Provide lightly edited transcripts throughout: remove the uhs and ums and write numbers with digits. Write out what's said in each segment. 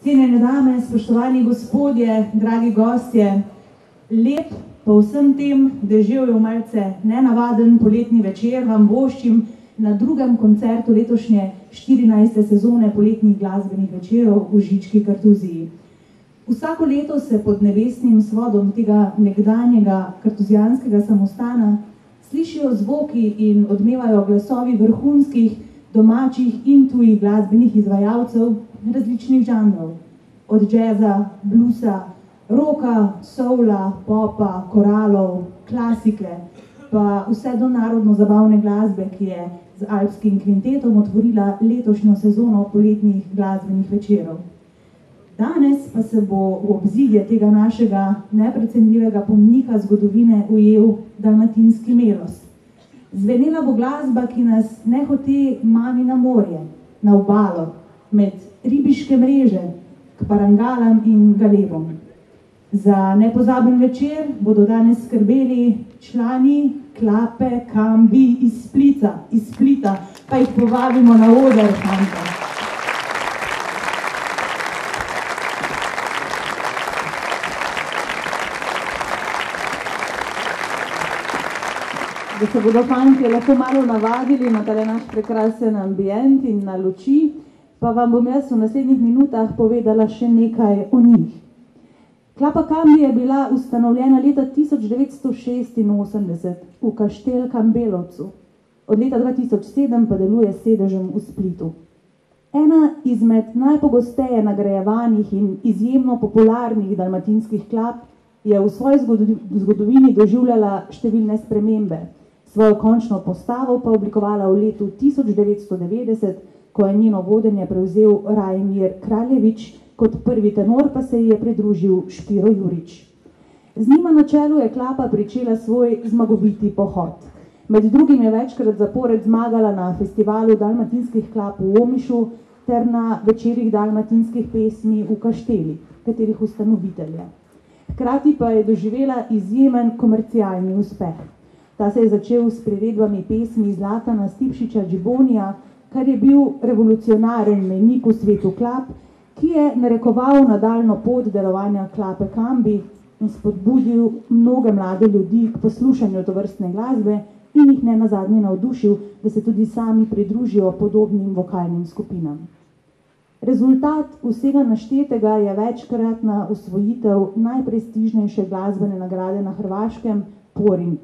Cenjene dame, spoštovani gospodje, dragi gostje, lep po vsem tem deževju malce nenavaden poletni večer vam voščim na drugem koncertu letošnje 14. sezone poletnih glasbenih večerov v Žički Kartuziji. Vsako leto se pod nebesnim svodom tega nekdanjega kartuzijanskega samostana slišijo zvoki in odmevajo glasovi vrhunskih, domačih in tujih glasbenih izvajalcev različnih žanrov. Od džeza, bluesa, roka, soula, popa, koralov, klasike, pa vse do narodno-zabavne glasbe, ki je z alpskim kvintetom otvorila letošnjo sezono poletnih glasbenih večerov. Danes pa se bo v obzidje tega našega neprecenljivega pomnika zgodovine ujel dalmatinski melos. Zvenela bo glasba, ki nas nehote mami na morje, na obalo, med ribiške mreže, k parangalam in galebom. Za nepozaben večer bodo danes skrbeli člani klape Kambi iz Splita, pa jih povabimo na oder, fanta. Da se bodo fantje lahko malo navadili na tale naš prekrasen ambient in na luči, pa vam bom jaz v naslednjih minutah povedala še nekaj o njih. Klapa Kambi je bila ustanovljena leta 1986 v Kaštel Kambelovcu. Od leta 2007 pa deluje s sedežem v Splitu. Ena izmed najpogosteje nagrajevanih in izjemno popularnih dalmatinskih klap je v svoji zgodovini doživljala številne spremembe. Svojo končno postavo pa oblikovala v letu 1990, ko je njeno vodenje prevzel Rajmir Kraljevič, kot prvi tenor pa se ji je pridružil Špiro Jurič. Z njima na čelu je klapa pričela svoj zmagoviti pohod. Med drugim je večkrat zapored zmagala na festivalu dalmatinskih klap v Omišu ter na večerih dalmatinskih pesmi v Kašteli, katerih ustanovitelje. Hkrati pa je doživela izjemen komercialni uspeh. Ta se je začel s priredbami pesmi Zlatana Stipšiča Džibonija, kar je bil revolucionaren mejnik v svetu klap, ki je narekoval nadaljno pot delovanja klape Kambi in spodbudil mnoge mlade ljudi k poslušanju tovrstne glasbe in jih ne nazadnje navdušil, da se tudi sami pridružijo podobnim vokalnim skupinam. Rezultat vsega naštetega je večkratna osvojitev najprestižnejše glasbene nagrade na Hrvaškem, Porin.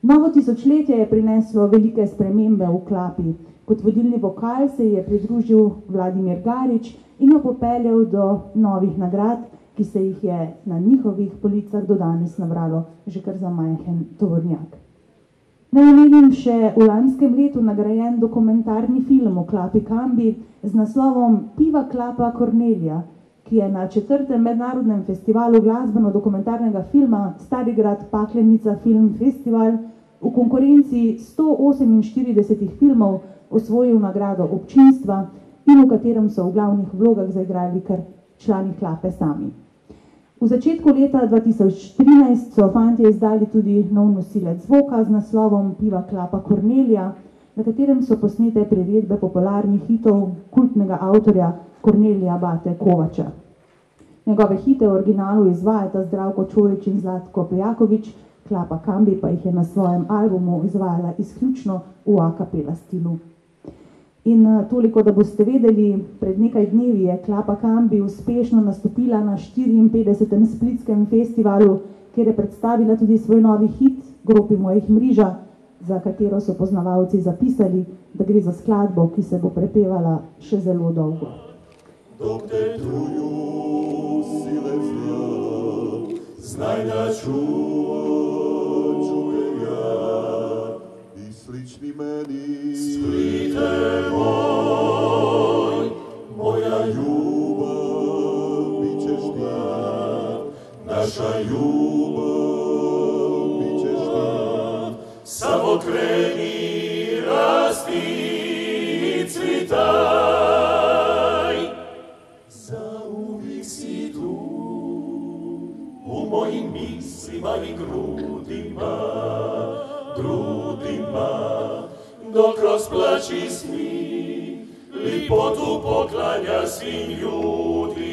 Novo tisočletje je prineslo velike spremembe v klapi. Kot vodilni vokal se je pridružil Vladimir Garič in jo popeljal do novih nagrad, ki se jih je na njihovih policah do danes nabralo že kar za majhen tovornjak. Naj omenim še v lanskem letu nagrajen dokumentarni film o klapi Kambi z naslovom Piva klapa Kornelija, ki je na 4. mednarodnem festivalu glasbeno-dokumentarnega filma Starigrad Paklenica Film Festival v konkurenci 148 filmov osvojil nagrado občinstva in v katerem so v glavnih vlogah zaigrali kar člani klape sami. V začetku leta 2013 so fantje izdali tudi nov nosilec zvoka z naslovom Piva klapa Kornelija, na katerem so posnete priredbe popularnih hitov kultnega avtorja Kornelija Bate Kovača. Njegove hite v originalu izvajata Zdravko Čolić in Zlatko Pejaković, klapa Kambi pa jih je na svojem albumu izvajala izključno v a cappella stilu. In toliko, da boste vedeli, pred nekaj dnevi je klapa Kambi uspešno nastopila na 54. Splitskem festivalu, kjer je predstavila tudi svoj novi hit Gropi mojih mriža, za katero so poznavalci zapisali, da gre za skladbo, ki se bo prepevala še zelo dolgo. Dok te truju sile zla, znaj da čujem ja i slični meni. Splite moj, moja ljubav, bit ćeš ti, naša ljubav, bit ćeš ti. Samo kreni, rasti i cvitaj, zauvijek si tu, u mojim mislima i grudima, dok kroz plač i smih lipotu poklanja svim ljudima.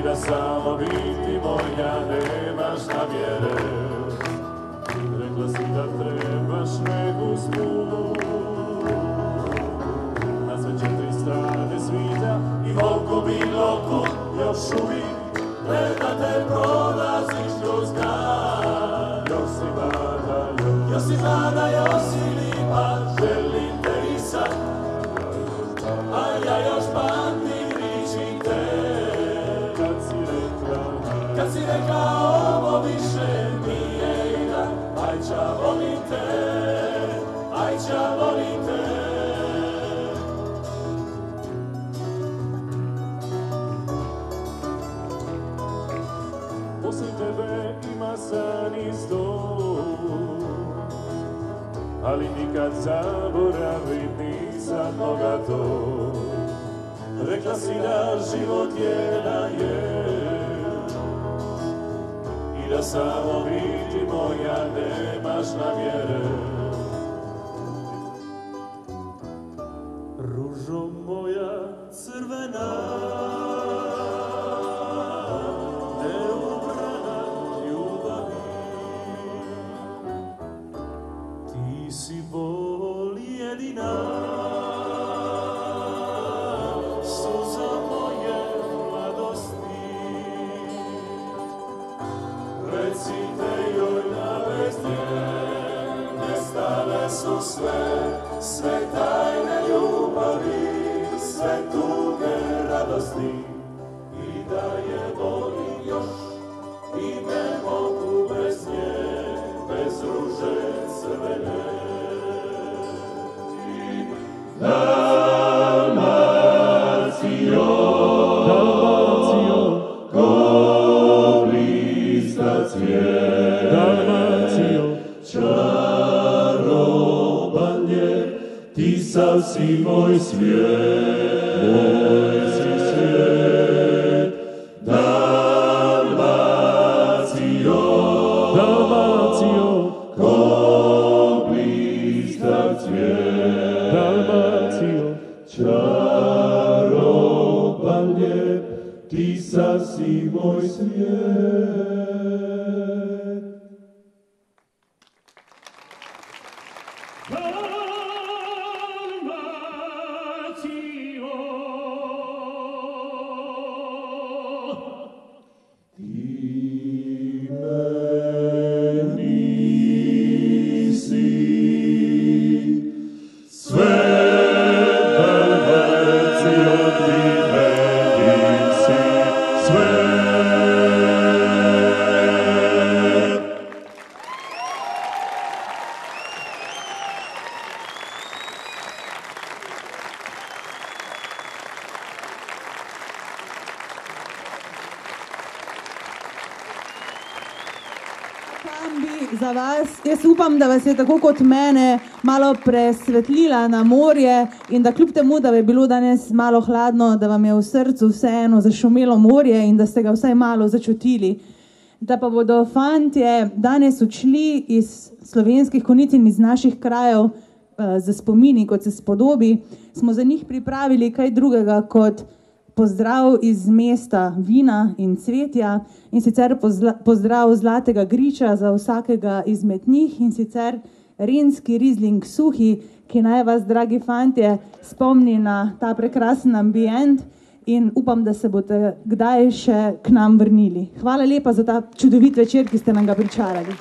da samo biti moja nemaš namjere. Rekla si da trebaš neku sput, na sve 4 strane svita i volko bilo kud još uvijek gleda te prolaziš kroz grad. Još si mlada, još si lipa, želim te i sad, a ja još pamtim riči te. Kad si rekla ovo više nije igra, ajča volim te, ajča volim te. Poslije tebe ima san i zdor, ali nikad zaboravit nisam moga to. Rekla si da život jedan je i da samo biti moja nemaš namjere. Ružo moja crvena, neubrana ljubavi, ti si bol jedina, suza moje mladosti. Recite joj na vesti, nestale su sve tajne ljubavi, sve tuge radosti. I da je volim još i ne mogu bez nje, bez ruže crvene. Ti sav si moj svijet, moj si svijet. Dalmacijo, Dalmacijo, ko blistav cvijet. Dalmacijo, čaroban lijep, ti sav si moj svijet. Za vas. Jaz upam, da vas je tako kot mene malo presvetlila na morje in da kljub temu, da je bilo danes malo hladno, da vam je v srcu vseeno zašumelo morje in da ste ga vsaj malo začutili. Da pa bodo fantje danes odšli iz Slovenskih Konjic in iz naših krajev za spomini, kot se spodobi, smo za njih pripravili kaj drugega kot pozdrav iz mesta vina in cvetja in sicer pozdrav Zlatega griča za vsakega izmed njih in sicer renski rizling suhi, ki naj vas, dragi fantje, spomni na ta prekrasen ambient in upam, da se boste kdaj še k nam vrnili. Hvala lepa za ta čudovit večer, ki ste nam ga pričarali.